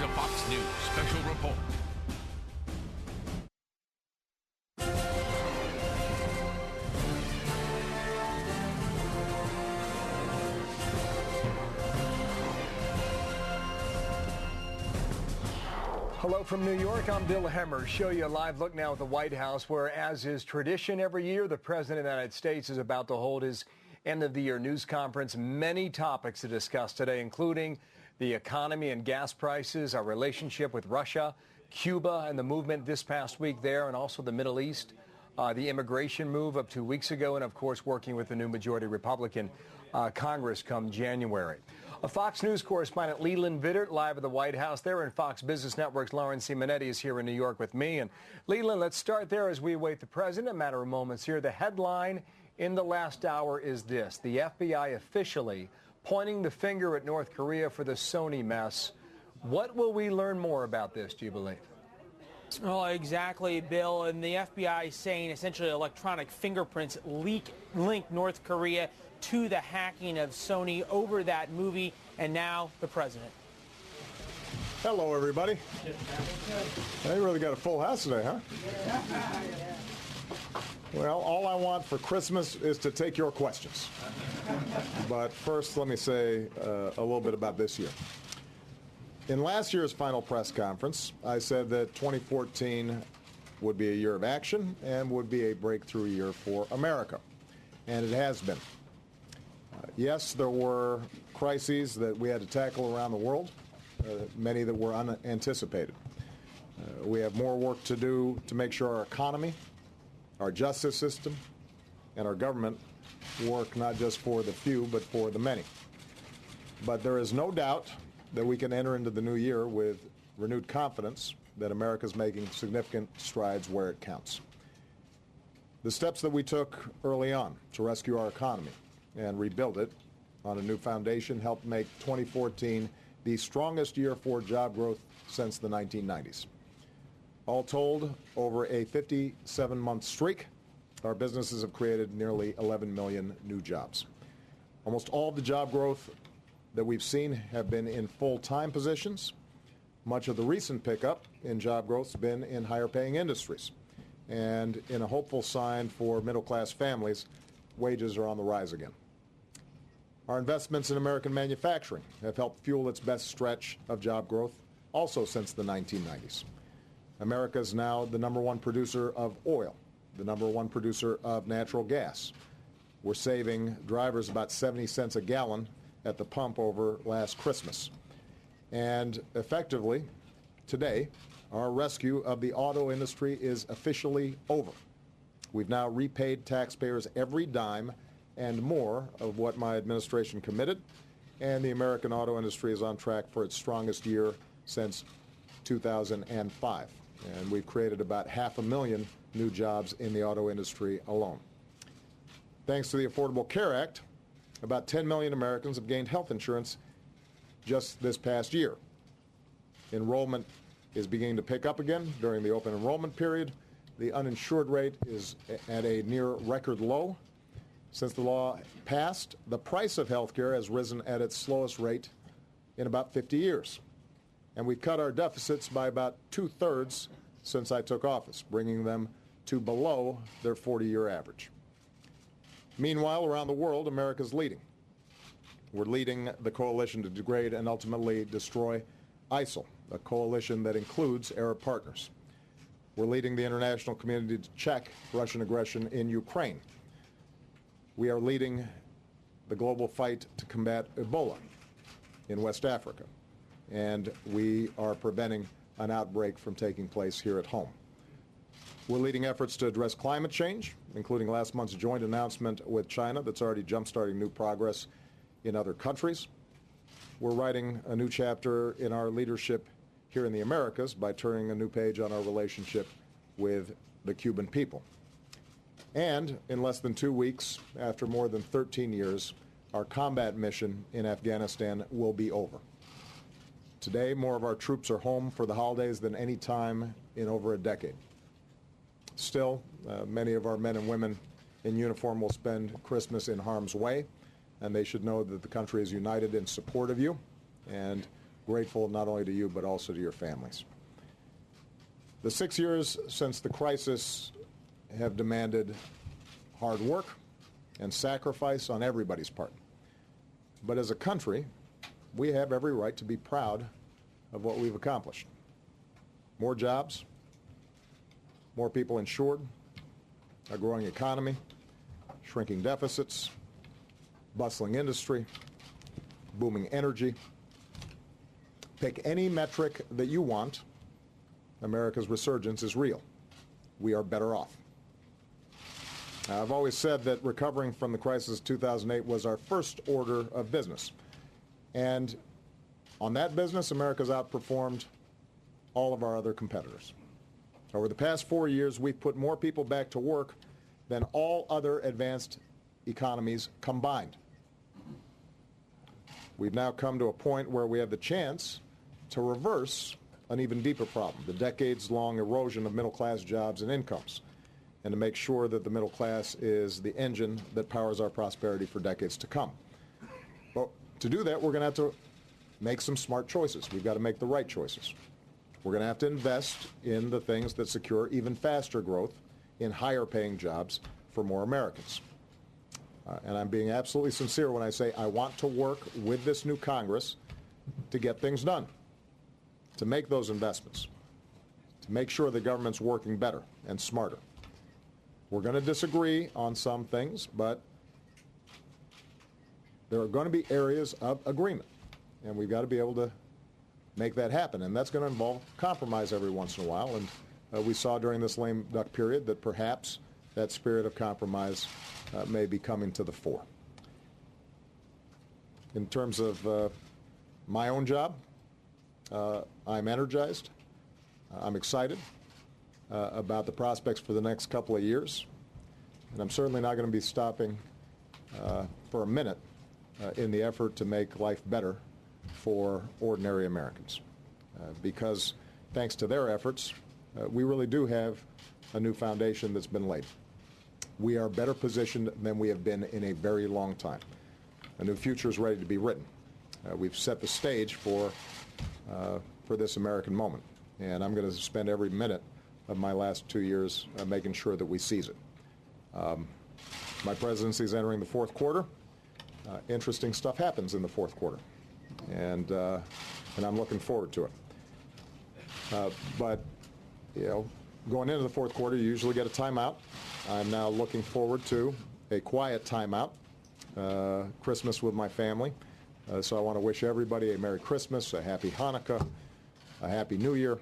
Here's a Fox News special report. Hello from New York, I'm Bill Hemmer. Show you a live look now at the White House, where, as is tradition every year, the President of the United States is about to hold his end-of-the-year news conference. Many topics to discuss today, including the economy and gas prices, our relationship with Russia, Cuba and the movement this past week there, and also the Middle East, the immigration move of 2 weeks ago, and, of course, working with the new majority Republican Congress come January. A Fox News correspondent, Leland Vittert, live at the White House. There in Fox Business Network's Lauren Simonetti is here in New York with me. And Leland, let's start there as we await the president. A matter of moments here. The headline in the last hour is this: the FBI officially pointing the finger at North Korea for the Sony mess. What will we learn more about this, do you believe? Well, exactly, Bill. And the FBI saying essentially electronic fingerprints link North Korea to the hacking of Sony over that movie, and now the president. Hello, everybody. They really got a full house today, huh? Well, all I want for Christmas is to take your questions. But first, let me say a little bit about this year. In last year's final press conference, I said that 2014 would be a year of action and would be a breakthrough year for America. And it has been. Yes, there were crises that we had to tackle around the world, many that were unanticipated. We have more work to do to make sure our economy, our justice system, and our government work not just for the few, but for the many. But there is no doubt that we can enter into the new year with renewed confidence that America is making significant strides where it counts. The steps that we took early on to rescue our economy and rebuild it on a new foundation helped make 2014 the strongest year for job growth since the 1990s. All told, over a 57-month streak, our businesses have created nearly 11 million new jobs. Almost all of the job growth that we've seen have been in full-time positions. Much of the recent pickup in job growth has been in higher-paying industries. And in a hopeful sign for middle-class families, wages are on the rise again. Our investments in American manufacturing have helped fuel its best stretch of job growth also since the 1990s. America is now the #1 producer of oil, the #1 producer of natural gas. We're saving drivers about 70 cents a gallon at the pump over last Christmas. And effectively, today, our rescue of the auto industry is officially over. We've now repaid taxpayers every dime and more of what my administration committed, and the American auto industry is on track for its strongest year since 2005. And we've created about 500,000 new jobs in the auto industry alone. Thanks to the Affordable Care Act, about 10 million Americans have gained health insurance just this past year. Enrollment is beginning to pick up again during the open enrollment period. The uninsured rate is at a near record low. Since the law passed, the price of health care has risen at its slowest rate in about 50 years. And we've cut our deficits by about 2/3 since I took office, bringing them to below their 40-year average. Meanwhile, around the world, America's leading. We're leading the coalition to degrade and ultimately destroy ISIL, a coalition that includes Arab partners. We're leading the international community to check Russian aggression in Ukraine. We are leading the global fight to combat Ebola in West Africa. And we are preventing an outbreak from taking place here at home. We're leading efforts to address climate change, including last month's joint announcement with China that's already jump-starting new progress in other countries. We're writing a new chapter in our leadership here in the Americas by turning a new page on our relationship with the Cuban people. And in less than 2 weeks, after more than 13 years, our combat mission in Afghanistan will be over. Today, more of our troops are home for the holidays than any time in over a decade. Still, many of our men and women in uniform will spend Christmas in harm's way, and they should know that the country is united in support of you, and grateful not only to you but also to your families. The 6 years since the crisis have demanded hard work and sacrifice on everybody's part. But as a country, we have every right to be proud of what we've accomplished. More jobs, more people insured, a growing economy, shrinking deficits, bustling industry, booming energy. Pick any metric that you want, America's resurgence is real. We are better off. I've always said that recovering from the crisis of 2008 was our first order of business. And on that business, America's outperformed all of our other competitors. Over the past 4 years, we've put more people back to work than all other advanced economies combined. We've now come to a point where we have the chance to reverse an even deeper problem, the decades-long erosion of middle-class jobs and incomes, and to make sure that the middle class is the engine that powers our prosperity for decades to come. But to do that, we're going to have to make some smart choices. We've got to make the right choices. We're going to have to invest in the things that secure even faster growth in higher-paying jobs for more Americans. And I'm being absolutely sincere when I say I want to work with this new Congress to get things done, to make those investments, to make sure the government's working better and smarter. We're going to disagree on some things, but there are going to be areas of agreement, and we've got to be able to make that happen, and that's going to involve compromise every once in a while, and we saw during this lame duck period that perhaps that spirit of compromise may be coming to the fore. In terms of my own job, I'm energized. I'm excited about the prospects for the next couple of years. And I'm certainly not going to be stopping for a minute in the effort to make life better for ordinary Americans. Because thanks to their efforts, we really do have a new foundation that's been laid. We are better positioned than we have been in a very long time. A new future is ready to be written. We've set the stage for this American moment. And I'm going to spend every minute of my last 2 years making sure that we seize it. My presidency is entering the fourth quarter. Interesting stuff happens in the fourth quarter. And I'm looking forward to it. But, you know, going into the fourth quarter, you usually get a timeout. I'm now looking forward to a quiet timeout, Christmas with my family. So I want to wish everybody a Merry Christmas, a Happy Hanukkah, a Happy New Year.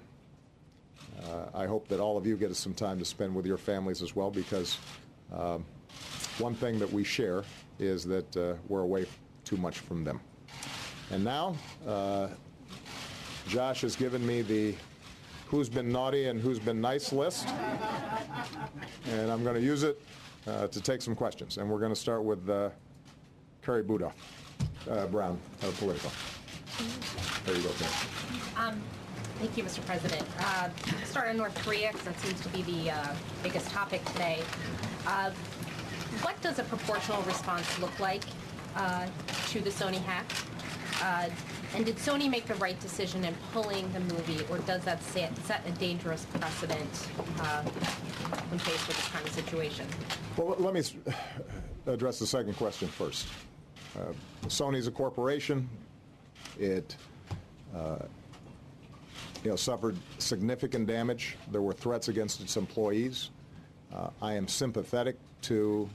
I hope that all of you get some time to spend with your families as well, because one thing that we share is that we're away too much from them. And now, Josh has given me the who's been naughty and who's been nice list, and I'm going to use it to take some questions. And we're going to start with Carrie Budoff, Brown, Politico. There you go, Carrie. Thank you, Mr. President. Start in North Korea, because that seems to be the biggest topic today. What does a proportional response look like to the Sony hack? And did Sony make the right decision in pulling the movie, or does that set a dangerous precedent when faced with this kind of situation? Well, let me address the second question first. Sony's a corporation. It suffered significant damage. There were threats against its employees. I am sympathetic to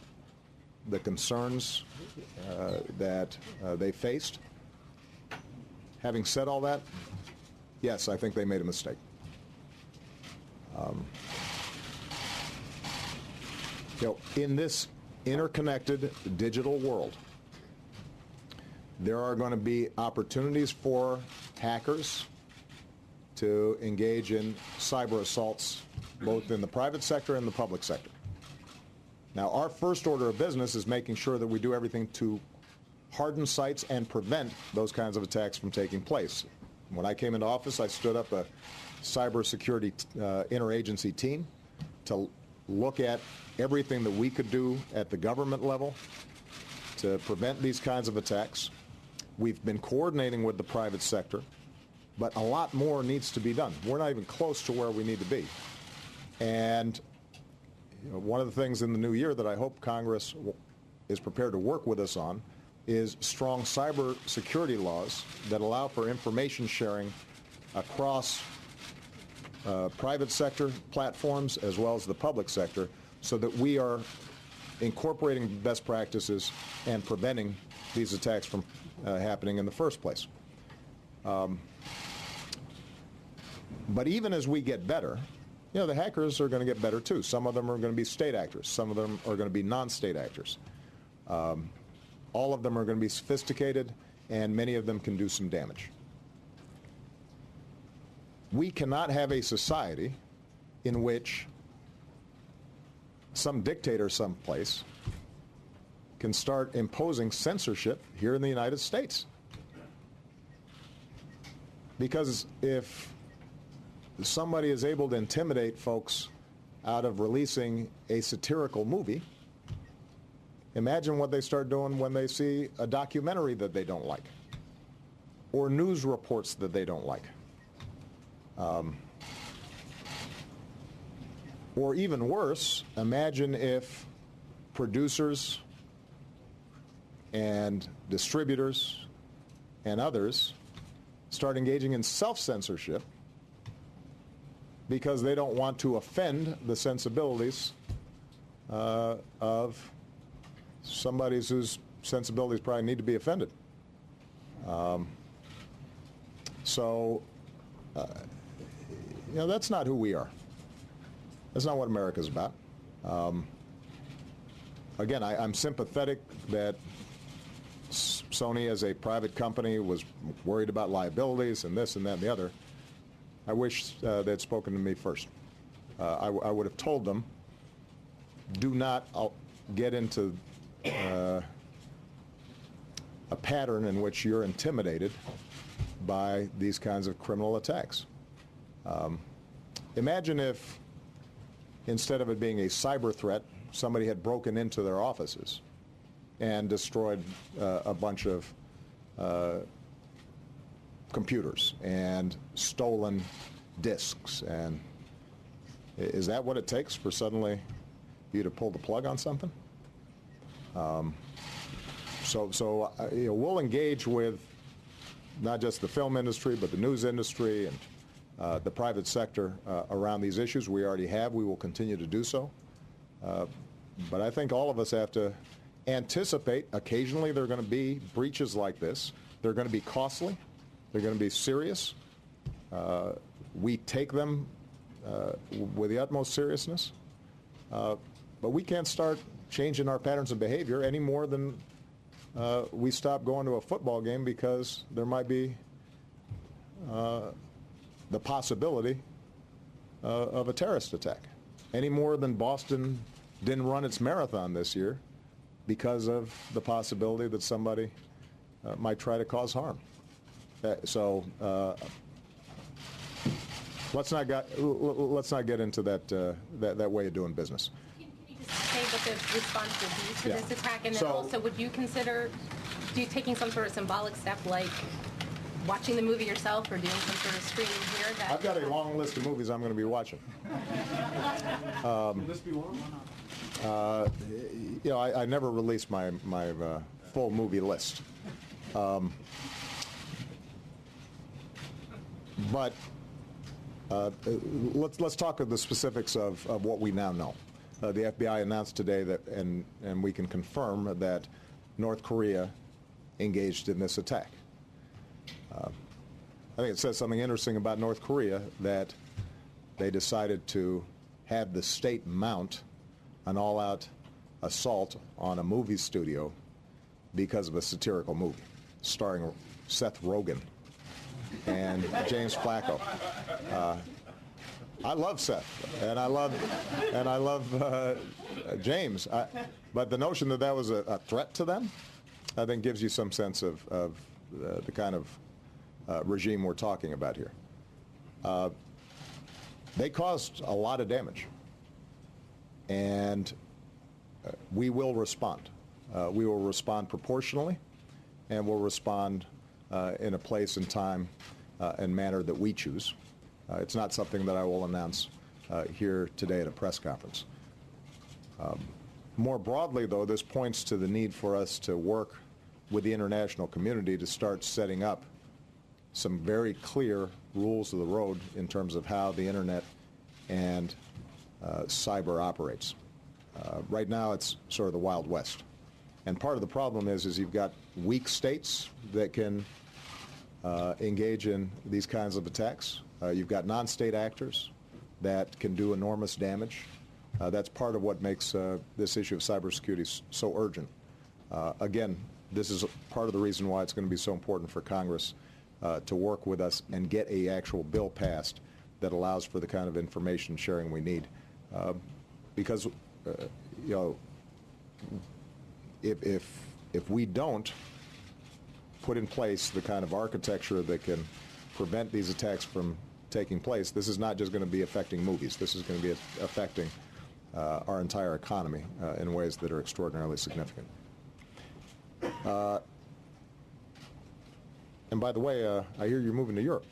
the concerns that they faced. Having said all that, yes, I think they made a mistake. In this interconnected digital world, there are going to be opportunities for hackers to engage in cyber assaults, both in the private sector and the public sector. Now, our first order of business is making sure that we do everything to harden sites and prevent those kinds of attacks from taking place. When I came into office, I stood up a cybersecurity interagency team to look at everything that we could do at the government level to prevent these kinds of attacks. We've been coordinating with the private sector but a lot more needs to be done. We're not even close to where we need to be. And one of the things in the new year that I hope Congress is prepared to work with us on is strong cyber security laws that allow for information sharing across private sector platforms as well as the public sector, so that we are incorporating best practices and preventing these attacks from happening in the first place. But even as we get better, the hackers are going to get better too. Some of them are going to be state actors. Some of them are going to be non-state actors. All of them are going to be sophisticated, and many of them can do some damage. We cannot have a society in which some dictator someplace can start imposing censorship here in the United States. Because if somebody is able to intimidate folks out of releasing a satirical movie, imagine what they start doing when they see a documentary that they don't like, or news reports that they don't like. Or even worse, imagine if producers and distributors and others start engaging in self-censorship because they don't want to offend the sensibilities of somebody whose sensibilities probably need to be offended. That's not who we are. That's not what America's about. Again, I'm sympathetic that Sony, as a private company, was worried about liabilities and this and that and the other. I wish they'd spoken to me first. I would have told them, do not get into a pattern in which you're intimidated by these kinds of criminal attacks. Imagine if, instead of it being a cyber threat, somebody had broken into their offices and destroyed a bunch of computers and stolen disks. And is that what it takes for suddenly you to pull the plug on something? We'll engage with not just the film industry, but the news industry and the private sector around these issues. We already have. We will continue to do so. But I think all of us have to anticipate occasionally there are going to be breaches like this. They're going to be costly. They're going to be serious. We take them with the utmost seriousness. But we can't start changing our patterns of behavior any more than we stop going to a football game because there might be the possibility of a terrorist attack. Any more than Boston didn't run its marathon this year because of the possibility that somebody might try to cause harm. Let's not get into that way of doing business. Can you just say what the response would be to this attack, and then also would you consider taking some sort of symbolic step like watching the movie yourself or doing some sort of screening here? I've got a long list of movies I'm going to be watching. Will this be one? I never release my full movie list. But let's talk of the specifics of what we now know. The FBI announced today that, and we can confirm that North Korea engaged in this attack. I think it says something interesting about North Korea that they decided to have the state mount an all-out assault on a movie studio because of a satirical movie starring Seth Rogen and James Flacco. I love Seth, and I love James. But the notion that that was a threat to them, I think, gives you some sense of the kind of regime we're talking about here. They caused a lot of damage, and we will respond. We will respond proportionally, and we'll respond in a place and time and manner that we choose. It's not something that I will announce here today at a press conference. More broadly, though, this points to the need for us to work with the international community to start setting up some very clear rules of the road in terms of how the internet and cyber operates. Right now, it's sort of the Wild West. And part of the problem is you've got weak states that can engage in these kinds of attacks. You've got non-state actors that can do enormous damage. That's part of what makes this issue of cybersecurity so urgent. Again, this is part of the reason why it's going to be so important for Congress to work with us and get an actual bill passed that allows for the kind of information sharing we need. Because, if we don't put in place the kind of architecture that can prevent these attacks from taking place, this is not just going to be affecting movies. This is going to be affecting our entire economy in ways that are extraordinarily significant. And by the way, I hear you're moving to Europe.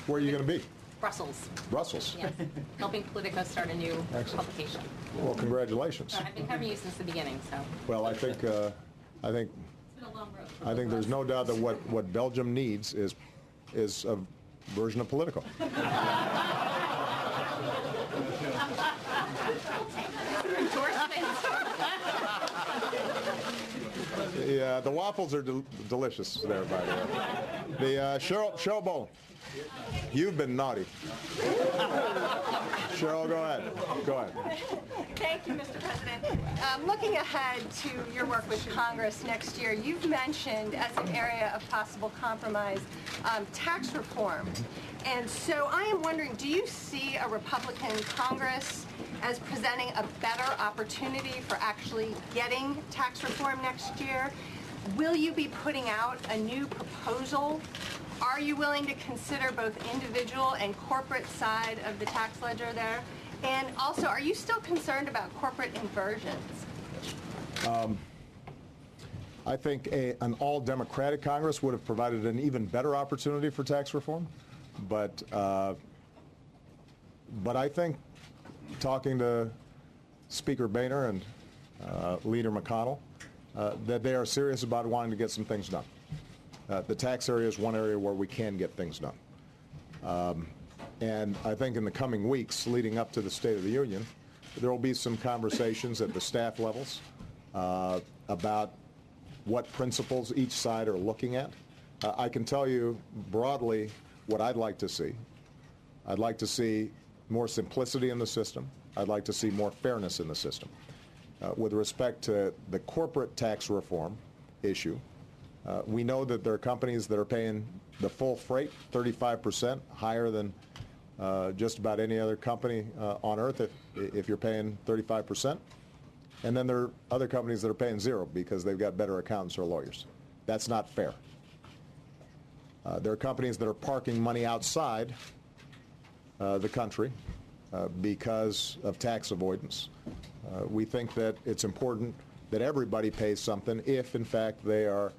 Where are you going to be? Brussels. Brussels. Yes. Helping Politico start a new publication. Well, congratulations. I've been covering you since the beginning, so. Well, I think It's been a long road. I think there's no doubt that what Belgium needs is a version of Politico. Yeah, the waffles are delicious there, by the way. The Cheryl Bowen, you've been naughty. Cheryl, go ahead. Go ahead. Thank you, Mr. President. Looking ahead to your work with Congress next year, you've mentioned as an area of possible compromise tax reform. And so I am wondering, do you see a Republican Congress as presenting a better opportunity for actually getting tax reform next year? Will you be putting out a new proposal? Are you willing to consider both individual and corporate side of the tax ledger there? And also, are you still concerned about corporate inversions? I think an all-Democratic Congress would have provided an even better opportunity for tax reform. But I think talking to Speaker Boehner and Leader McConnell, that they are serious about wanting to get some things done. The tax area is one area where we can get things done. And I think in the coming weeks leading up to the State of the Union, there will be some conversations at the staff levels about what principles each side are looking at. I can tell you broadly what I'd like to see. I'd like to see more simplicity in the system. I'd like to see more fairness in the system. With respect to the corporate tax reform issue, we know that there are companies that are paying the full freight, 35%, higher than just about any other company on earth if you're paying 35%. And then there are other companies that are paying zero because they've got better accountants or lawyers. That's not fair. There are companies that are parking money outside the country because of tax avoidance. We think that it's important that everybody pays something if, in fact, they are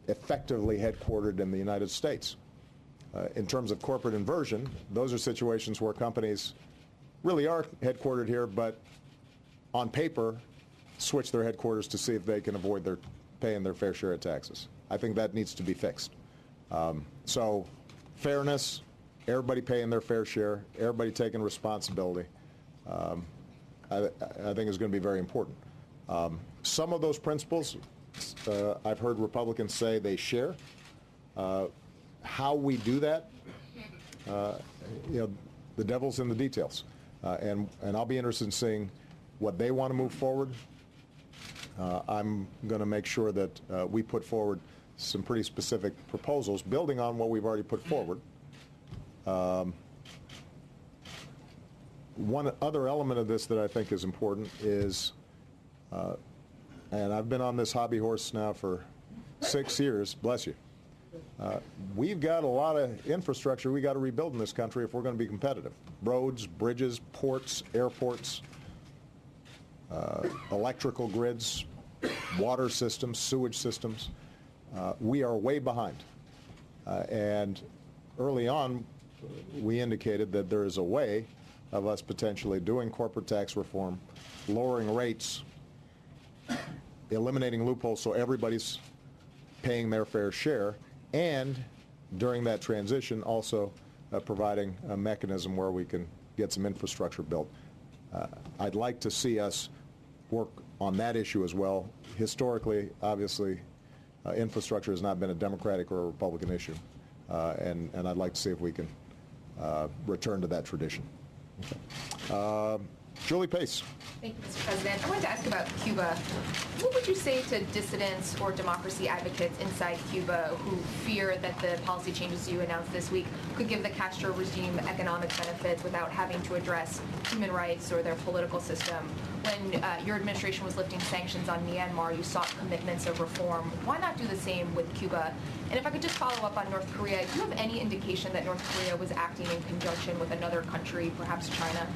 effectively headquartered in the United States. In terms of corporate inversion, those are situations where companies really are headquartered here, but on paper switch their headquarters to see if they can avoid paying their fair share of taxes. I think that needs to be fixed. So fairness, everybody paying their fair share, everybody taking responsibility, I think is going to be very important. Some of those principles I've heard Republicans say they share. How we do that, the devil's in the details. And I'll be interested in seeing what they want to move forward. I'm going to make sure that we put forward some pretty specific proposals, building on what we've already put forward. One other element of this that I think is important is, and I've been on this hobby horse now for 6 years, bless you. We've got a lot of infrastructure we got to rebuild in this country if we're going to be competitive. Roads, bridges, ports, airports, electrical grids, water systems, sewage systems. We are way behind. And early on, we indicated that there is a way of us potentially doing corporate tax reform, lowering rates, eliminating loopholes so everybody's paying their fair share, and during that transition also providing a mechanism where we can get some infrastructure built. I'd like to see us work on that issue as well. Historically, obviously, infrastructure has not been a Democratic or a Republican issue, and I'd like to see if we can return to that tradition. Okay. Julie Pace. Thank you, Mr. President. I wanted to ask about Cuba. What would you say to dissidents or democracy advocates inside Cuba who fear that the policy changes you announced this week could give the Castro regime economic benefits without having to address human rights or their political system? When your administration was lifting sanctions on Myanmar, you sought commitments of reform. Why not do the same with Cuba? And if I could just follow up on North Korea, do you have any indication that North Korea was acting in conjunction with another country, perhaps China?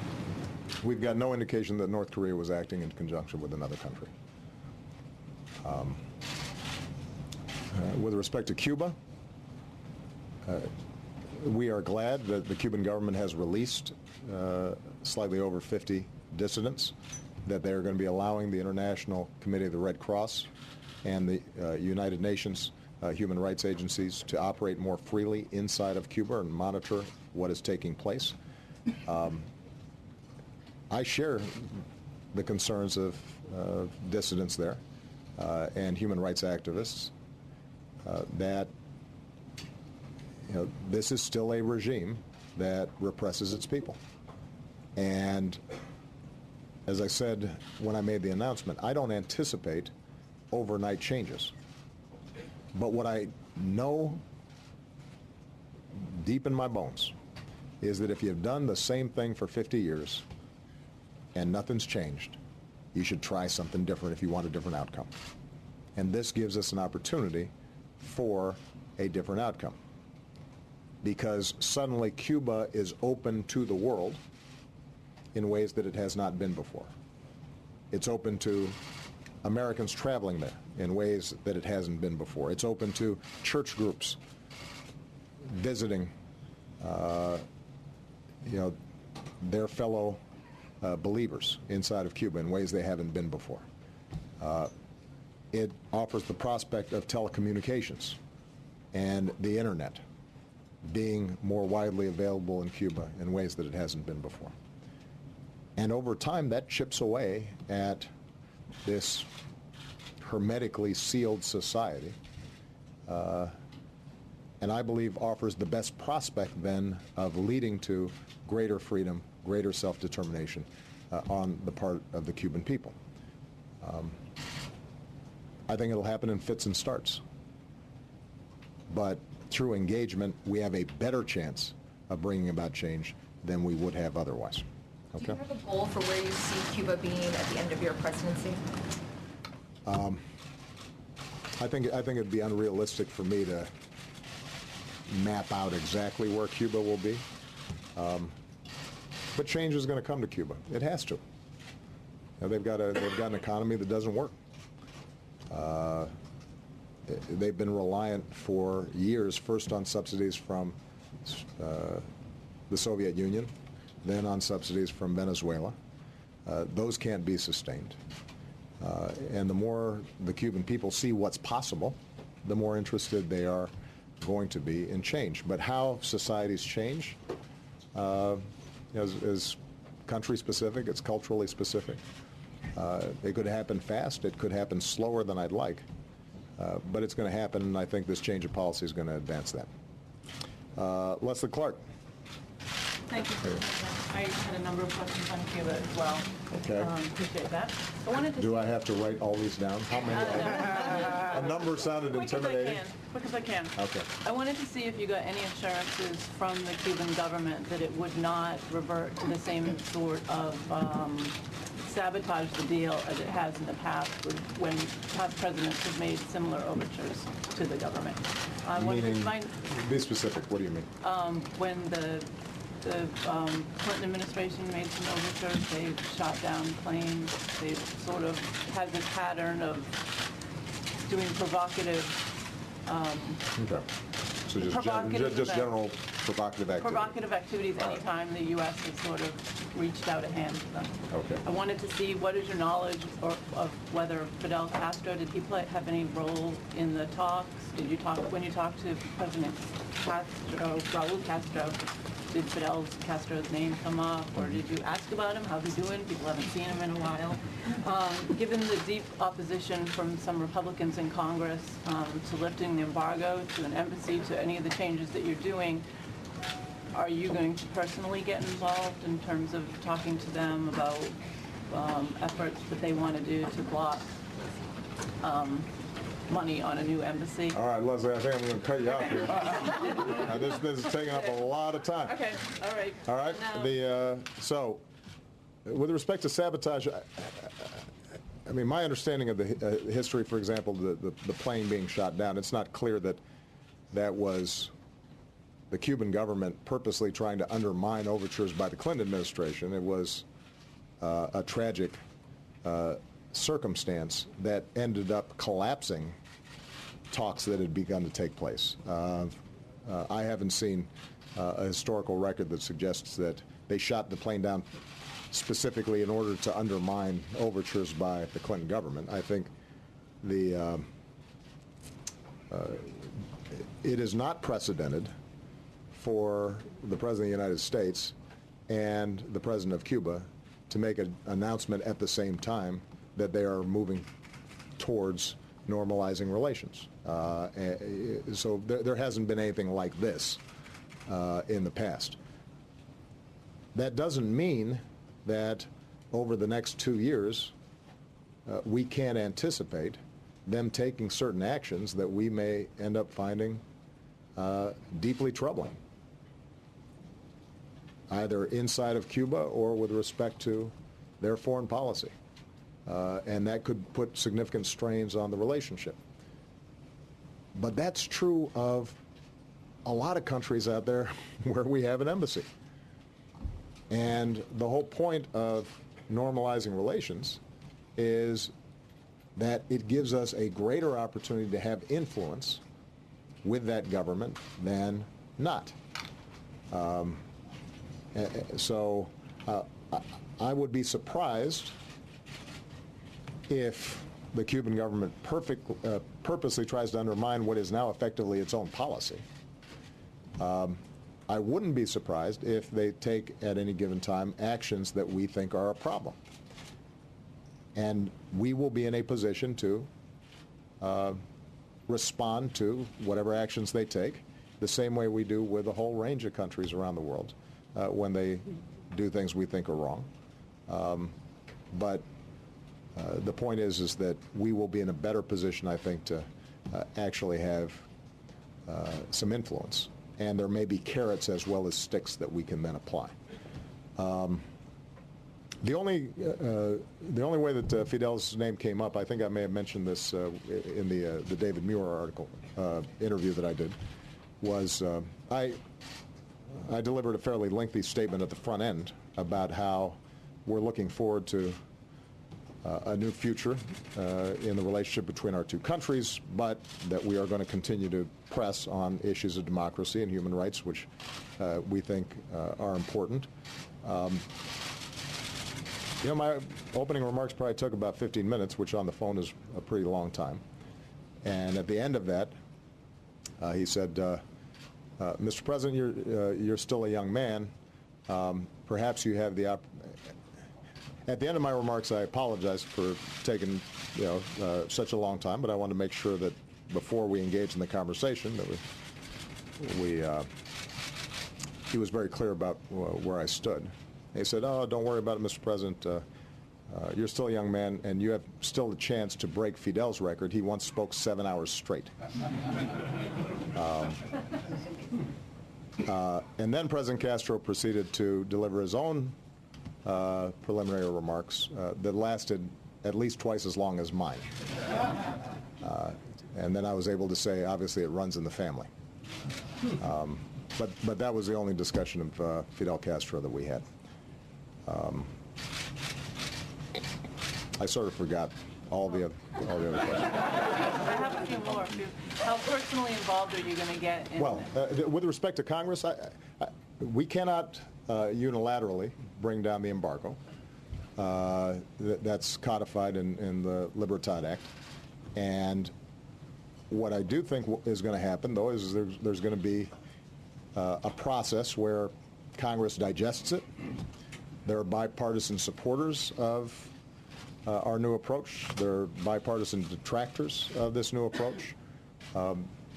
We've got no indication that North Korea was acting in conjunction with another country. With respect to Cuba, we are glad that the Cuban government has released slightly over 50 dissidents, that they're going to be allowing the International Committee of the Red Cross and the United Nations human rights agencies to operate more freely inside of Cuba and monitor what is taking place. I share the concerns of dissidents there and human rights activists that this is still a regime that represses its people. And as I said when I made the announcement, I don't anticipate overnight changes. But what I know deep in my bones is that if you've done the same thing for 50 years and nothing's changed, you should try something different if you want a different outcome. And this gives us an opportunity for a different outcome, because suddenly Cuba is open to the world in ways that it has not been before. It's open to Americans traveling there in ways that it hasn't been before. It's open to church groups visiting their fellow believers inside of Cuba in ways they haven't been before. It offers the prospect of telecommunications and the internet being more widely available in Cuba in ways that it hasn't been before. And over time, that chips away at this hermetically sealed society, and I believe offers the best prospect then of leading to greater freedom, greater self-determination on the part of the Cuban people. I think it'll happen in fits and starts. But through engagement, we have a better chance of bringing about change than we would have otherwise. Okay? Do you have a goal for where you see Cuba being at the end of your presidency? I think it'd be unrealistic for me to map out exactly where Cuba will be. But change is going to come to Cuba. It has to. They've got an economy that doesn't work. They've been reliant for years, first on subsidies from the Soviet Union, then on subsidies from Venezuela. Those can't be sustained. And the more the Cuban people see what's possible, the more interested they are going to be in change. But how societies change is country-specific, it's culturally specific. It could happen fast, it could happen slower than I'd like. But it's going to happen, and I think this change of policy is going to advance that. Leslie Clark. Thank you, President. I had a number of questions on Cuba as well. Okay. Appreciate that. I wanted to Do I have to write all these down? How many? A number sounded intimidating. Quick as I can. Okay. I wanted to see if you got any assurances from the Cuban government that it would not revert to the same sort of sabotage the deal as it has in the past when past presidents have made similar overtures to the government. Meaning, be specific. What do you mean? When the Clinton administration made some overtures, they shot down planes. They sort of had this pattern of doing provocative So just Provocative general provocative activity. Provocative activities anytime the U.S. has sort of reached out a hand to them. Okay. I wanted to see what is your knowledge of whether Fidel Castro, did he have any role in the talks? Did you talk, when you talked to President Castro, Raul Castro, did Fidel Castro's name come up, or did you ask about him? How's he doing? People haven't seen him in a while. Given the deep opposition from some Republicans in Congress to lifting the embargo, to an embassy, to any of the changes that you're doing, are you going to personally get involved in terms of talking to them about efforts that they want to do to block money on a new embassy? All right, Leslie, I think I'm going to cut you off here. Now, this is taking up a lot of time. Okay, all right. All right. So, with respect to sabotage, I mean, my understanding of the history, for example, the plane being shot down, it's not clear that that was the Cuban government purposely trying to undermine overtures by the Clinton administration. It was a tragic circumstance that ended up collapsing talks that had begun to take place. I haven't seen a historical record that suggests that they shot the plane down specifically in order to undermine overtures by the Clinton government. I think it is not precedented for the President of the United States and the President of Cuba to make an announcement at the same time that they are moving towards normalizing relations. So there hasn't been anything like this in the past. That doesn't mean that over the next 2 years we can't anticipate them taking certain actions that we may end up finding deeply troubling, either inside of Cuba or with respect to their foreign policy. And that could put significant strains on the relationship. But that's true of a lot of countries out there where we have an embassy. And the whole point of normalizing relations is that it gives us a greater opportunity to have influence with that government than not. So I would be surprised if the Cuban government purposely tries to undermine what is now effectively its own policy. I wouldn't be surprised if they take at any given time actions that we think are a problem. And we will be in a position to respond to whatever actions they take the same way we do with a whole range of countries around the world when they do things we think are wrong. But the point is that we will be in a better position, I think, to actually have some influence. And there may be carrots as well as sticks that we can then apply. The only way that Fidel's name came up, I think I may have mentioned this in the David Muir article interview that I did, was I delivered a fairly lengthy statement at the front end about how we're looking forward to a new future in the relationship between our two countries, but that we are going to continue to press on issues of democracy and human rights, which we think are important. My opening remarks probably took about 15 minutes, which on the phone is a pretty long time. And at the end of that, he said, Mr. President, you're still a young man. Perhaps you have the At the end of my remarks, I apologize for taking such a long time, but I wanted to make sure that before we engage in the conversation that he was very clear about where I stood. He said, "Oh, don't worry about it, Mr. President. You're still a young man, and you have still the chance to break Fidel's record. He once spoke 7 hours straight." And then President Castro proceeded to deliver his own preliminary remarks that lasted at least twice as long as mine. And then I was able to say, obviously, it runs in the family. But that was the only discussion of Fidel Castro that we had. I sort of forgot all the other questions. I have a few more. How personally involved are you going to get in Well, with respect to Congress, we cannot unilaterally bring down the embargo. That's codified in the Libertad Act. And what I do think is going to happen, though, is there's going to be a process where Congress digests it. There are bipartisan supporters of our new approach. There are bipartisan detractors of this new approach.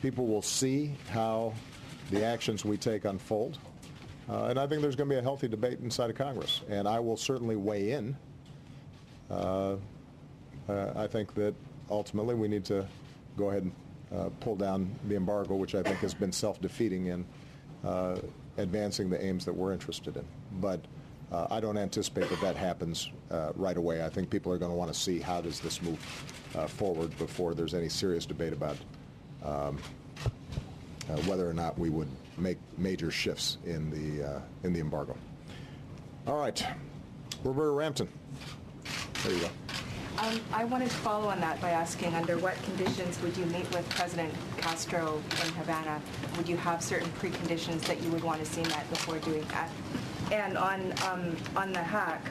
People will see how the actions we take unfold. And I think there's going to be a healthy debate inside of Congress. And I will certainly weigh in. I think that ultimately we need to go ahead and pull down the embargo, which I think has been self-defeating in advancing the aims that we're interested in. But I don't anticipate that happens right away. I think people are going to want to see how does this move forward before there's any serious debate about whether or not we would make major shifts in the embargo. All right, Roberta Rampton. There you go. I wanted to follow on that by asking, under what conditions would you meet with President Castro in Havana? Would you have certain preconditions that you would want to see met before doing that? And on the hack,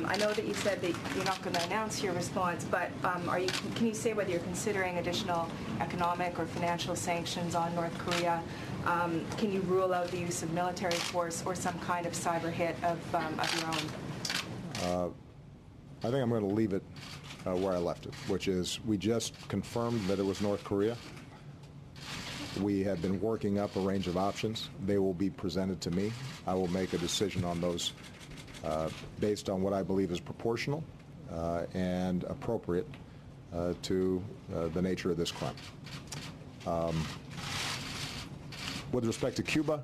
I know that you said that you're not going to announce your response, but can you say whether you're considering additional economic or financial sanctions on North Korea? Can you rule out the use of military force or some kind of cyber hit of your own? I think I'm going to leave it where I left it, which is we just confirmed that it was North Korea. We have been working up a range of options. They will be presented to me. I will make a decision on those based on what I believe is proportional and appropriate to the nature of this crime. With respect to Cuba,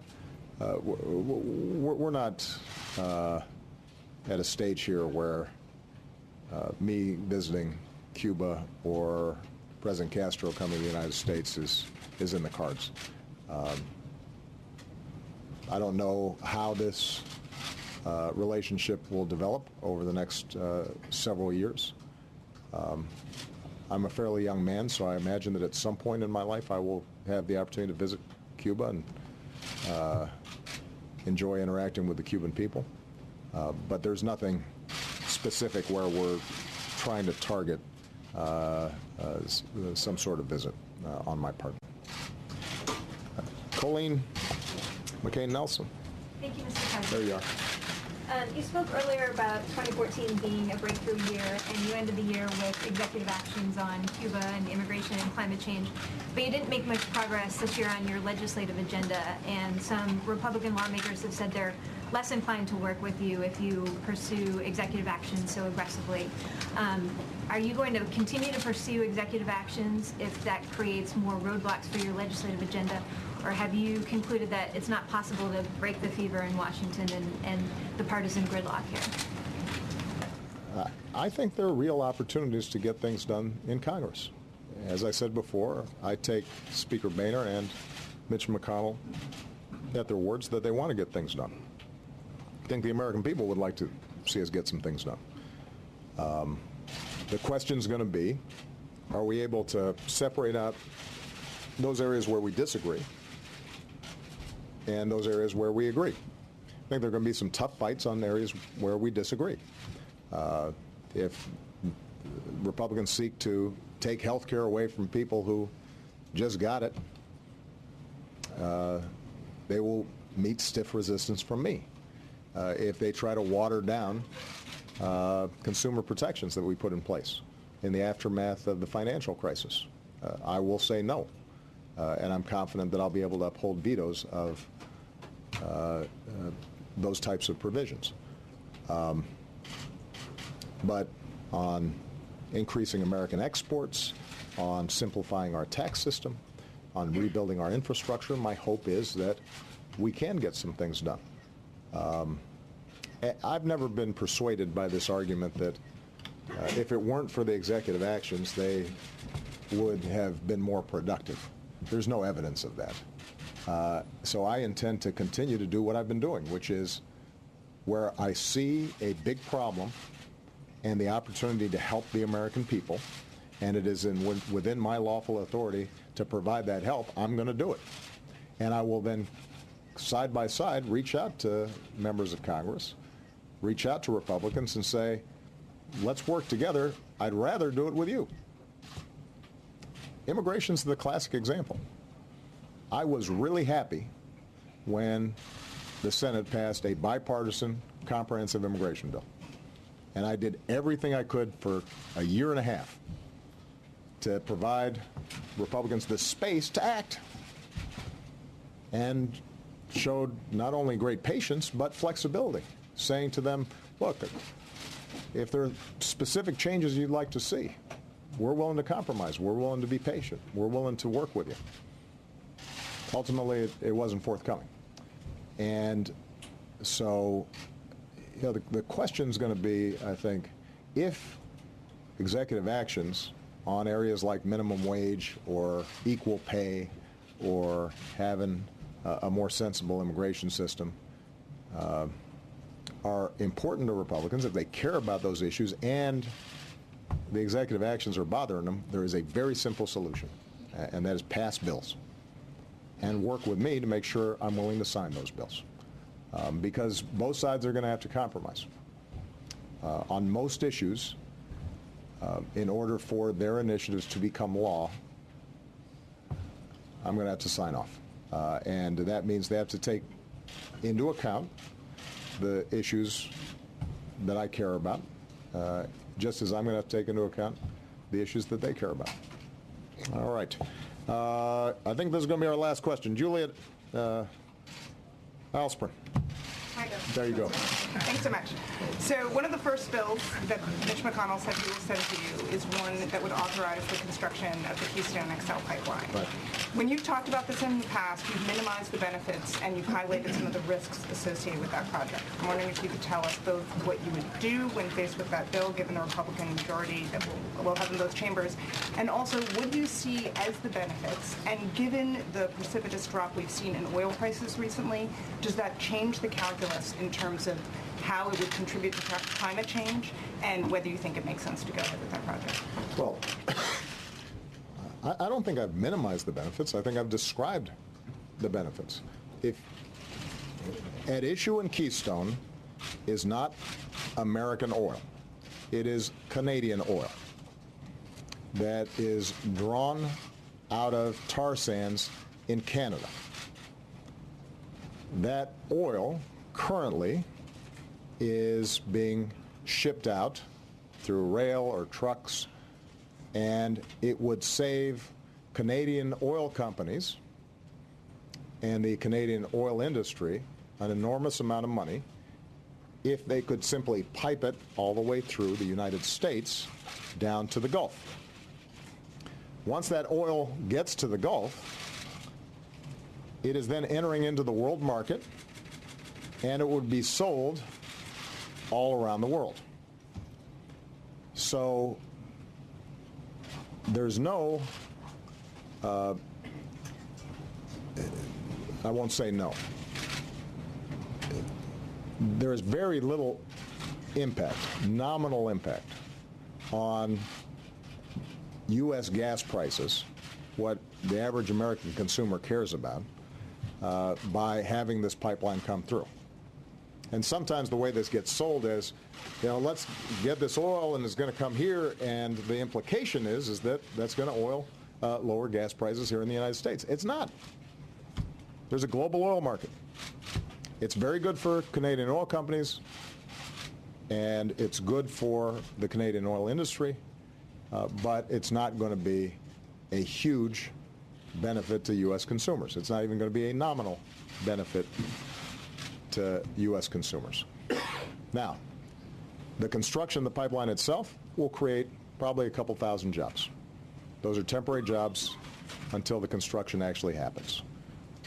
we're not at a stage here where me visiting Cuba or President Castro coming to the United States is in the cards. I don't know how this relationship will develop over the next several years. I'm a fairly young man, so I imagine that at some point in my life I will have the opportunity to visit Cuba and enjoy interacting with the Cuban people. But there's nothing specific where we're trying to target some sort of visit on my part. Colleen McCain-Nelson. Thank you, Mr. President. There you are. You spoke earlier about 2014 being a breakthrough year, and you ended the year with executive actions on Cuba and immigration and climate change. But you didn't make much progress this year on your legislative agenda, and some Republican lawmakers have said they're less inclined to work with you if you pursue executive actions so aggressively. Are you going to continue to pursue executive actions if that creates more roadblocks for your legislative agenda? Or have you concluded that it's not possible to break the fever in Washington and the partisan gridlock here? I think there are real opportunities to get things done in Congress. As I said before, I take Speaker Boehner and Mitch McConnell at their words that they want to get things done. I think the American people would like to see us get some things done. The question is going to be, are we able to separate out those areas where we disagree and those areas where we agree? I think there are going to be some tough fights on areas where we disagree. If Republicans seek to take health care away from people who just got it, they will meet stiff resistance from me. If they try to water down consumer protections that we put in place in the aftermath of the financial crisis, I will say no. And I'm confident that I'll be able to uphold vetoes of those types of provisions. But on increasing American exports, on simplifying our tax system, on rebuilding our infrastructure, my hope is that we can get some things done. I've never been persuaded by this argument that if it weren't for the executive actions, they would have been more productive. There's no evidence of that. So I intend to continue to do what I've been doing, which is where I see a big problem and the opportunity to help the American people, and it is within my lawful authority to provide that help, I'm going to do it. And I will then, side by side, reach out to members of Congress, reach out to Republicans and say, let's work together. I'd rather do it with you. Immigration's the classic example. I was really happy when the Senate passed a bipartisan comprehensive immigration bill. And I did everything I could for a year and a half to provide Republicans the space to act, and showed not only great patience but flexibility, saying to them, look, if there are specific changes you'd like to see, we're willing to compromise. We're willing to be patient. We're willing to work with you. Ultimately, it wasn't forthcoming. And so, the question is going to be, I think, if executive actions on areas like minimum wage or equal pay or having a more sensible immigration system are important to Republicans, if they care about those issues and the executive actions are bothering them, there is a very simple solution, and that is pass bills and work with me to make sure I'm willing to sign those bills. Because both sides are going to have to compromise. On most issues, in order for their initiatives to become law, I'm going to have to sign off. And that means they have to take into account the issues that I care about, just as I'm going to have to take into account the issues that they care about. All right. I think this is going to be our last question. Juliet Alsprin. There you go. Thanks so much. So one of the first bills that Mitch McConnell said he will send to you is one that would authorize the construction of the Keystone XL pipeline. Right. When you've talked about this in the past, you've minimized the benefits and you've highlighted some of the risks associated with that project. I'm wondering if you could tell us both what you would do when faced with that bill, given the Republican majority that we'll have in both chambers, and also what do you see as the benefits? And given the precipitous drop we've seen in oil prices recently, does that change the calculus in terms of how it would contribute to climate change, and whether you think it makes sense to go ahead with that project? Well, I don't think I've minimized the benefits. I think I've described the benefits. If at issue in Keystone is not American oil, it is Canadian oil that is drawn out of tar sands in Canada. That oil currently is being shipped out through rail or trucks, and it would save Canadian oil companies and the Canadian oil industry an enormous amount of money if they could simply pipe it all the way through the United States down to the Gulf. Once that oil gets to the Gulf, it is then entering into the world market, and it would be sold all around the world. So there's no, I won't say no. There is very little impact, nominal impact, on U.S. gas prices, what the average American consumer cares about, by having this pipeline come through. And sometimes the way this gets sold is, let's get this oil and it's going to come here, and the implication is that that's going to lower gas prices here in the United States. It's not. There's a global oil market. It's very good for Canadian oil companies, and it's good for the Canadian oil industry, but it's not going to be a huge benefit to U.S. consumers. It's not even going to be a nominal benefit to U.S. consumers. Now, the construction of the pipeline itself will create probably a couple thousand jobs. Those are temporary jobs until the construction actually happens.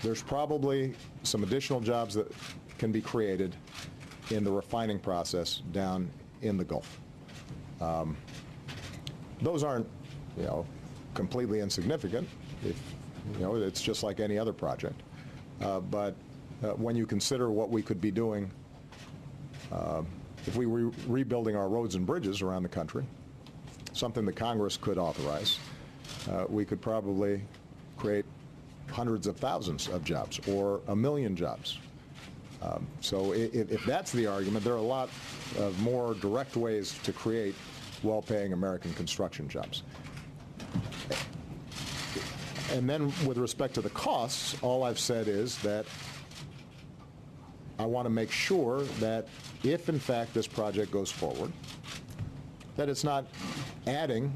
There's probably some additional jobs that can be created in the refining process down in the Gulf. Those aren't, completely insignificant. It's just like any other project. But when you consider what we could be doing if we were rebuilding our roads and bridges around the country, something that Congress could authorize, we could probably create hundreds of thousands of jobs or 1 million jobs. So if that's the argument, there are a lot of more direct ways to create well-paying American construction jobs. And then with respect to the costs, all I've said is that I want to make sure that if, in fact, this project goes forward, that it's not adding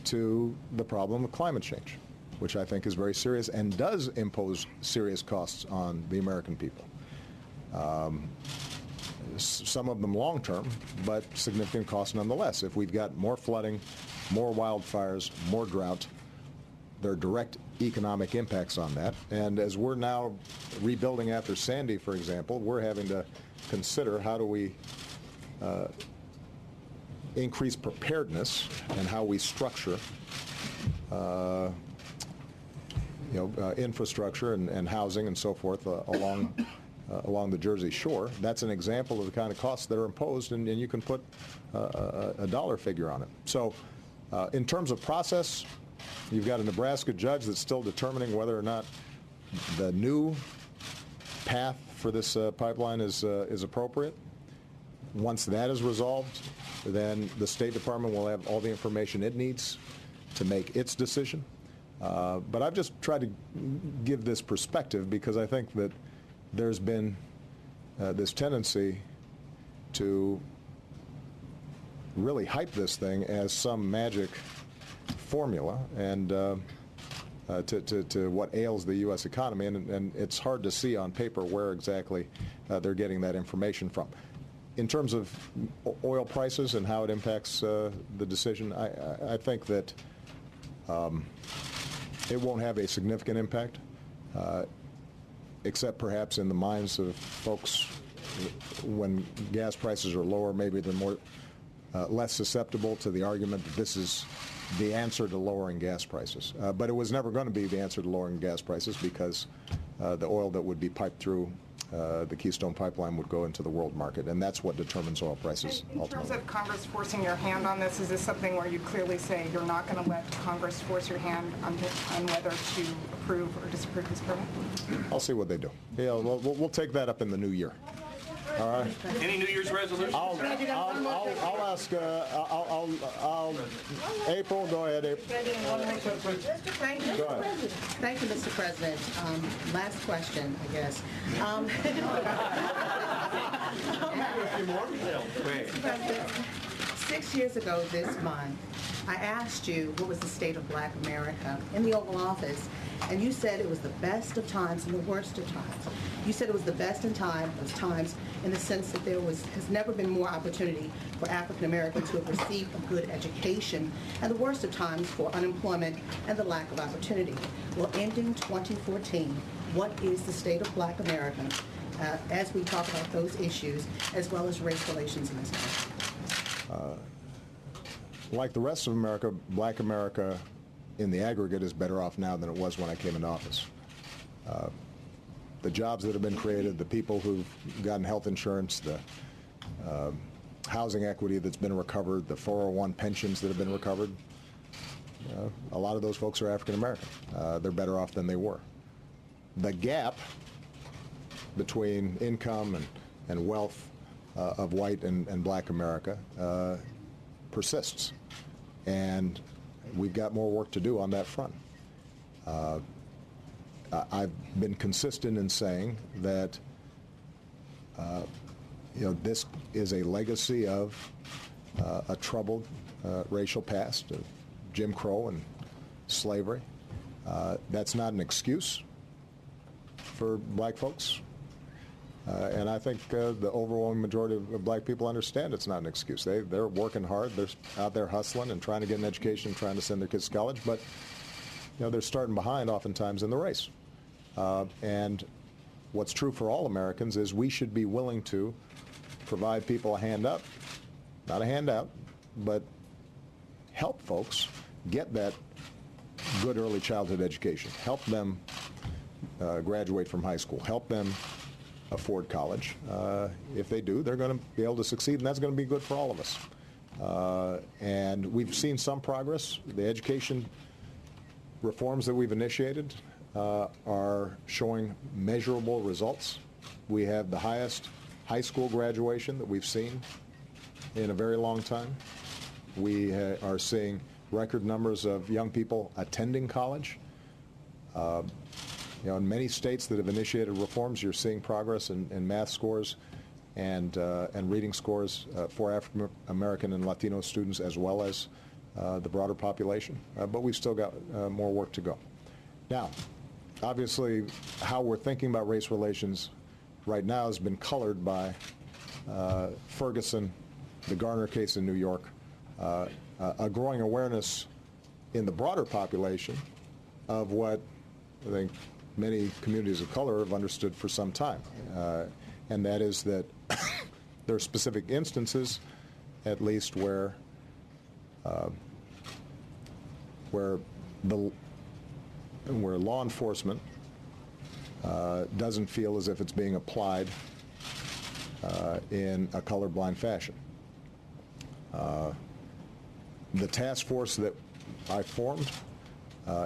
to the problem of climate change, which I think is very serious and does impose serious costs on the American people. Some of them long-term, but significant costs nonetheless. If we've got more flooding, more wildfires, more drought, there are direct economic impacts on that. And as we're now rebuilding after Sandy, for example, we're having to consider how do we increase preparedness and how we structure infrastructure and housing and so forth along the Jersey Shore. That's an example of the kind of costs that are imposed, and you can put a dollar figure on it. So in terms of process, you've got a Nebraska judge that's still determining whether or not the new path for this pipeline is appropriate. Once that is resolved, then the State Department will have all the information it needs to make its decision. But I've just tried to give this perspective because I think that there's been this tendency to really hype this thing as some magic formula and to what ails the U.S. economy, and it's hard to see on paper where exactly they're getting that information from. In terms of oil prices and how it impacts the decision, I think that it won't have a significant impact, except perhaps in the minds of folks when gas prices are lower, maybe they're more less susceptible to the argument that this is the answer to lowering gas prices. But it was never going to be the answer to lowering gas prices because the oil that would be piped through the Keystone Pipeline would go into the world market, and that's what determines oil prices ultimately. In terms of Congress forcing your hand on this, is this something where you clearly say you're not going to let Congress force your hand on whether to approve or disapprove this permit? I'll see what they do. Yeah, we'll take that up in the new year. All right. Any New Year's resolutions? I'll ask. April, go ahead, April. Thank you. Go ahead. Thank you, Mr. President. Last question, I guess. Mr. President, 6 years ago this month, I asked you what was the state of Black America in the Oval Office, and you said it was the best of times and the worst of times. You said it was the best of times in the sense that there has never been more opportunity for African Americans who have received a good education, and the worst of times for unemployment and the lack of opportunity. Well, ending 2014, what is the state of Black America as we talk about those issues, as well as race relations in this country? Like the rest of America, Black America in the aggregate is better off now than it was when I came into office. The jobs that have been created, the people who've gotten health insurance, the housing equity that's been recovered, the 401 pensions that have been recovered, a lot of those folks are African American. They're better off than they were. The gap between income and wealth of white and Black America persists, and we've got more work to do on that front. I've been consistent in saying that this is a legacy of a troubled racial past, of Jim Crow and slavery. That's not an excuse for Black folks. And I think the overwhelming majority of Black people understand it's not an excuse. They're working hard. They're out there hustling and trying to get an education, trying to send their kids to college, but they're starting behind oftentimes in the race. And what's true for all Americans is we should be willing to provide people a hand up, not a handout, but help folks get that good early childhood education, help them graduate from high school, help them afford college. If they do, they're going to be able to succeed, and that's going to be good for all of us. And we've seen some progress. The education reforms that we've initiated are showing measurable results. We have the highest high school graduation that we've seen in a very long time. We are seeing record numbers of young people attending college. In many states that have initiated reforms, you're seeing progress in math scores and reading scores for African American and Latino students, as well as the broader population. But we've still got more work to go. Now, obviously, how we're thinking about race relations right now has been colored by Ferguson, the Garner case in New York, a growing awareness in the broader population of what I think many communities of color have understood for some time, and that is that there are specific instances, at least, where law enforcement doesn't feel as if it's being applied in a colorblind fashion. The task force that I formed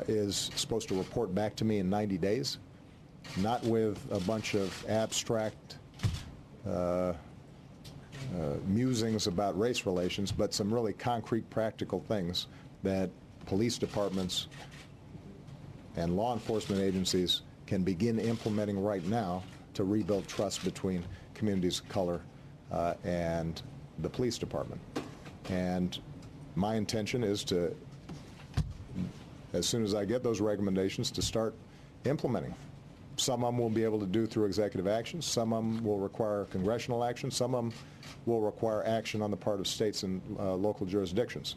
is supposed to report back to me in 90 days, not with a bunch of abstract musings about race relations, but some really concrete, practical things that police departments and law enforcement agencies can begin implementing right now to rebuild trust between communities of color and the police department. And my intention is to, as soon as I get those recommendations, to start implementing. Some of them we'll be able to do through executive action. Some of them will require congressional action. Some of them will require action on the part of states and local jurisdictions.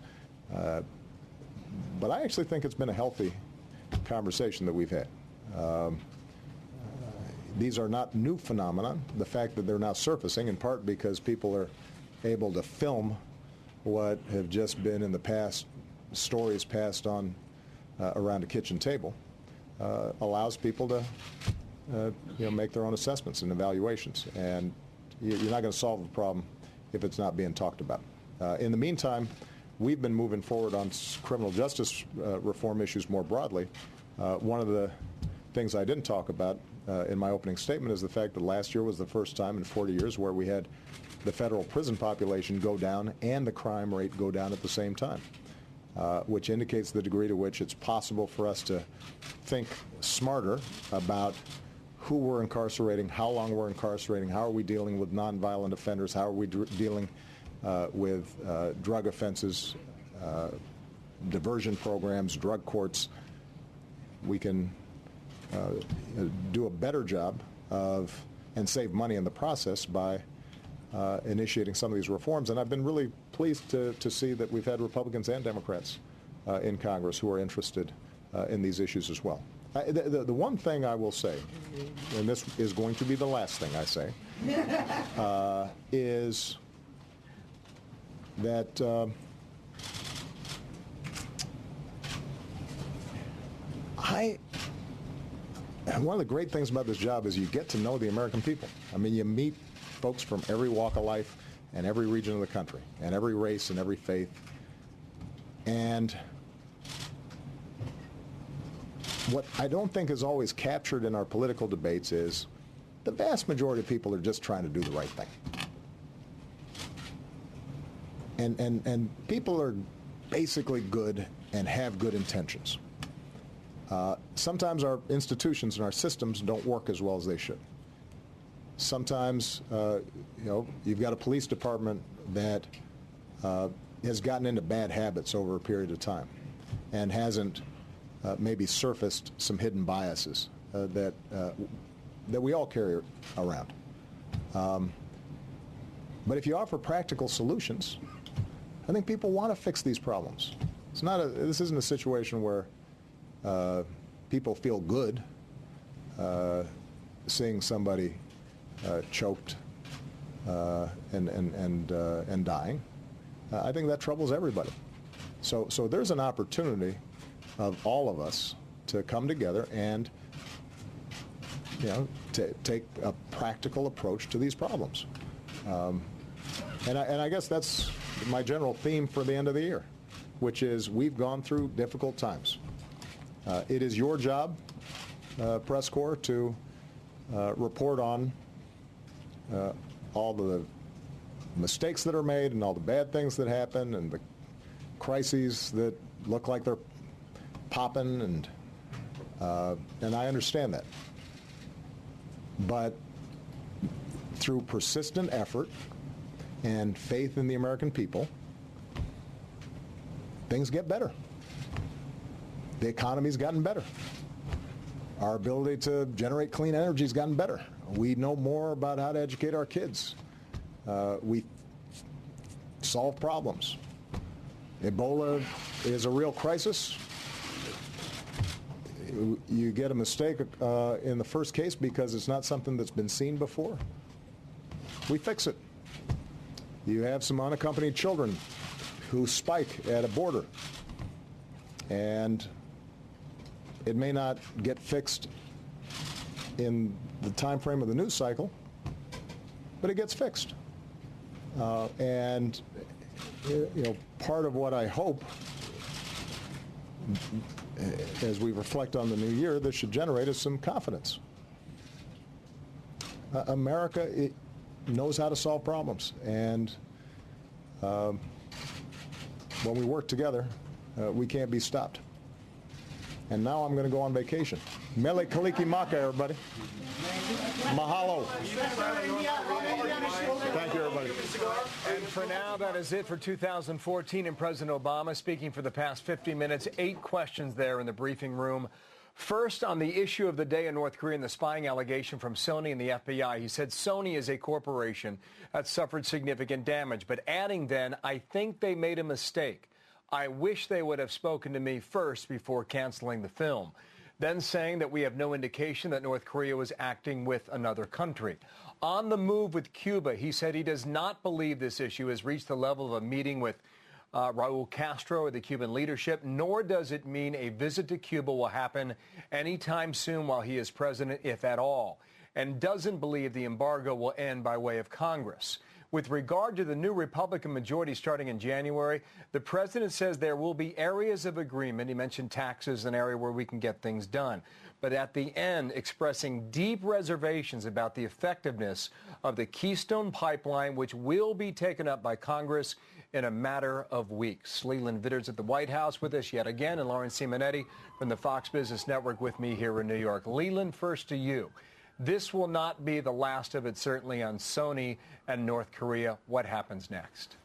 But I actually think it's been a healthy conversation that we've had. These are not new phenomena. The fact that they're now surfacing, in part because people are able to film what have just been in the past stories passed on around a kitchen table, allows people to make their own assessments and evaluations. And you're not going to solve the problem if it's not being talked about. In the meantime, we've been moving forward on criminal justice reform issues more broadly. One of the things I didn't talk about in my opening statement is the fact that last year was the first time in 40 years where we had the federal prison population go down and the crime rate go down at the same time, which indicates the degree to which it's possible for us to think smarter about who we're incarcerating, how long we're incarcerating, how are we dealing with nonviolent offenders, how are we dealing with drug offenses, diversion programs, drug courts. We can do a better job of and save money in the process by initiating some of these reforms. And I've been really pleased to see that we've had Republicans and Democrats in Congress who are interested in these issues as well. The one thing I will say, and this is going to be the last thing I say, is that one of the great things about this job is you get to know the American people. I mean, you meet folks from every walk of life and every region of the country and every race and every faith. And what I don't think is always captured in our political debates is the vast majority of people are just trying to do the right thing. And people are basically good and have good intentions. Sometimes our institutions and our systems don't work as well as they should. Sometimes, you've got a police department that has gotten into bad habits over a period of time and hasn't maybe surfaced some hidden biases that we all carry around. But if you offer practical solutions, I think people want to fix these problems. This isn't a situation where people feel good seeing somebody choked and dying. I think that troubles everybody. So there's an opportunity of all of us to come together and take a practical approach to these problems. And I guess that's my general theme for the end of the year, which is we've gone through difficult times. It is your job, press corps, to report on all the mistakes that are made and all the bad things that happen and the crises that look like they're popping, and I understand that. But through persistent effort and faith in the American people, things get better. The economy's gotten better. Our ability to generate clean energy has gotten better. We know more about how to educate our kids. We solve problems. Ebola is a real crisis. You get a mistake in the first case because it's not something that's been seen before. We fix it. You have some unaccompanied children who spike at a border, and it may not get fixed in the time frame of the news cycle, but it gets fixed. And part of what I hope, as we reflect on the new year, this should generate is some confidence. America knows how to solve problems, and when we work together, we can't be stopped. And now I'm going to go on vacation. Mele Kalikimaka, everybody. Mahalo. Thank you, everybody. And for now, that is it for 2014. And President Obama speaking for the past 50 minutes. 8 questions there in the briefing room. First, on the issue of the day in North Korea and the spying allegation from Sony and the FBI, he said Sony is a corporation that suffered significant damage. But adding then, I think they made a mistake. I wish they would have spoken to me first before canceling the film. Then saying that we have no indication that North Korea was acting with another country. On the move with Cuba, he said he does not believe this issue has reached the level of a meeting with Raul Castro or the Cuban leadership, nor does it mean a visit to Cuba will happen anytime soon while he is president, if at all, and doesn't believe the embargo will end by way of Congress. With regard to the new Republican majority starting in January, the president says there will be areas of agreement. He mentioned taxes, an area where we can get things done. But at the end, expressing deep reservations about the effectiveness of the Keystone Pipeline, which will be taken up by Congress in a matter of weeks. Leland Vitters at the White House with us yet again, and Lauren Simonetti from the Fox Business Network with me here in New York. Leland, first to you. This will not be the last of it, certainly on Sony and North Korea. What happens next?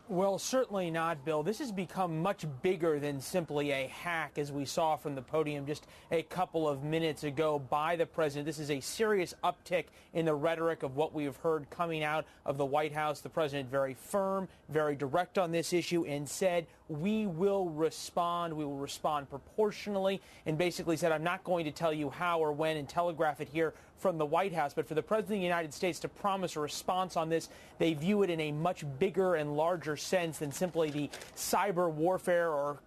Well, certainly not, Bill. This has become much bigger than simply a hack, as we saw from the podium just a couple of minutes ago by the president. This is a serious uptick in the rhetoric of what we have heard coming out of the White House. The president very firm, very direct on this issue, and said, we will respond proportionally, and basically said, I'm not going to tell you how or when and telegraph it here from the White House. But for the President of the United States to promise a response on this, they view it in a much bigger and larger sense than simply the cyber warfare or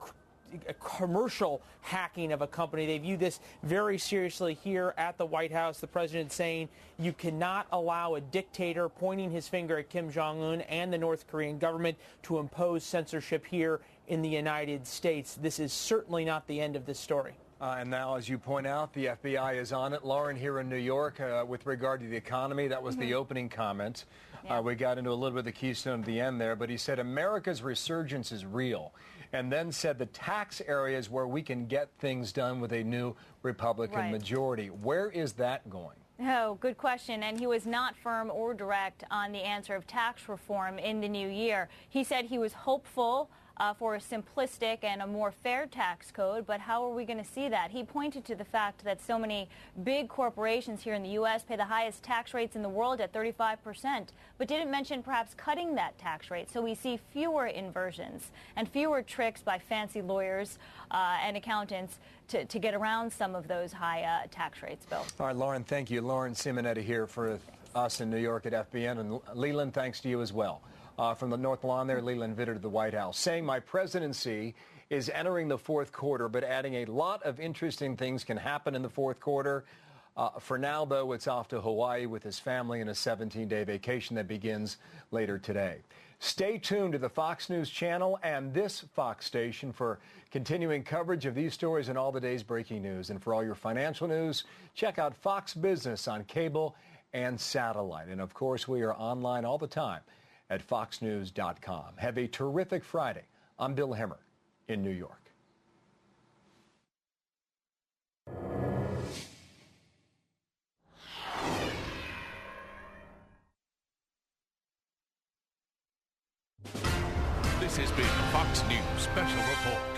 commercial hacking of a company. They view this very seriously here at the White House. The president saying you cannot allow a dictator pointing his finger at Kim Jong-un and the North Korean government to impose censorship here in the United States. This is certainly not the end of this story. And now, as you point out, the FBI is on it. Lauren, here in New York, with regard to the economy, that was the opening comment. Yeah. We got into a little bit of the Keystone at the end there, but he said America's resurgence is real, and then said the tax areas where we can get things done with a new Republican majority. Where is that going? Oh, good question. And he was not firm or direct on the answer of tax reform in the new year. He said he was hopeful for a simplistic and a more fair tax code, but how are we going to see that? He pointed to the fact that so many big corporations here in the U.S. pay the highest tax rates in the world at 35%, but didn't mention perhaps cutting that tax rate. So we see fewer inversions and fewer tricks by fancy lawyers and accountants to get around some of those high tax rates, Bill. All right, Lauren, thank you. Lauren Simonetti here for us in New York at FBN, and Leland, thanks to you as well. From the North Lawn there, Leland Vitter to the White House, saying my presidency is entering the fourth quarter, but adding a lot of interesting things can happen in the fourth quarter. For now, though, it's off to Hawaii with his family and a 17-day vacation that begins later today. Stay tuned to the Fox News channel and this Fox station for continuing coverage of these stories and all the day's breaking news. And for all your financial news, check out Fox Business on cable and satellite. And of course, we are online all the time at foxnews.com. Have a terrific Friday. I'm Bill Hemmer in New York. This has been a Fox News Special Report.